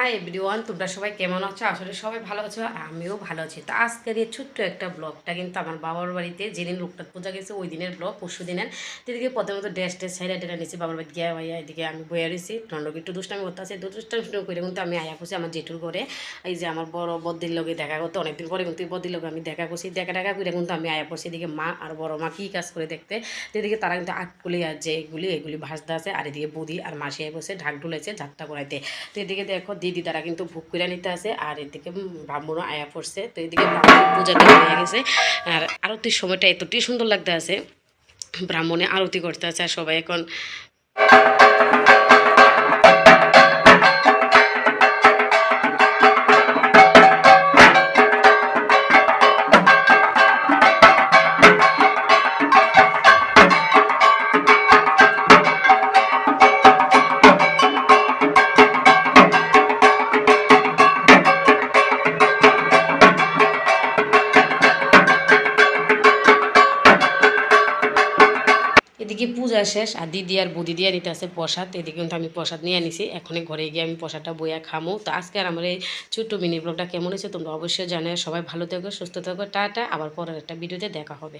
Hi everyone, তোমরা সবাই কেমন আছো? আসলে সবাই ভালো আছো, আমিও ভালো আছি। তো আজকের এই ছোট্ট একটা ব্লগটা কিন্তু আমার বাবার বাড়িতে যেদিন লোকটার পূজা গেছে ওই দিনের ব্লগ, পরশু দিনের। এদিকে প্রথমত ড্রেস টেস সাইডে টেনে নিয়েছি বাবার বাড়ি গিয়ে ভাইয়া, এদিকে আমি বইয়া রয়েছি ঠন্ডক একটু দুষ্টামি করতে আছে। দুষ্টামি করে কিন্তু আমি আয়া করছি আমার জেঠুর ঘরে। এই যে আমার বড় বদ্দির লগে দেখা করতে অনেকদিন পরে কিন্তু এই বদ্দির লগে আমি দেখা করছি। দেখা করে কিন্তু আমি আয়া করছি। এদিকে মা আর বড় মা কী কাজ করে দেখতে, তো এদিকে তারা কিন্তু আটকুলি আর যে এগুলি ভাজতে আছে, আর এদিকে বৌদি আর মাসি আয় বসে ঢাক ঢুলেছে যাত্রা করাইতে। তো এদিকে দেখো দিদি তারা কিন্তু ভোগ করে নিতে আছে, আর এদিকে ব্রাহ্মণও আয়া পড়ছে। তো এদিকে ব্রাহ্মণ পূজাতে হয়ে গেছে, আর আরতির সময়টা এতটাই সুন্দর লাগতে আছে, ব্রাহ্মণে আরতি করতে আছে আর সবাই এখন এদিকে পূজা শেষ, আর দিদি আর বৌদি দিয়ে নিতে আছে প্রসাদ। এদিকে কিন্তু আমি প্রসাদ নিয়ে আনিছি, এখনই ঘরে গিয়ে আমি প্রসাদটা বইয়া খামো। তো আজকে আর আমার এই ছোট্ট মিনি ব্লগটা কেমন হয়েছে তোমরা অবশ্যই জানো। সবাই ভালো থেকো, সুস্থ থেকো, টাটা। আবার পরের একটা ভিডিওতে দেখা হবে।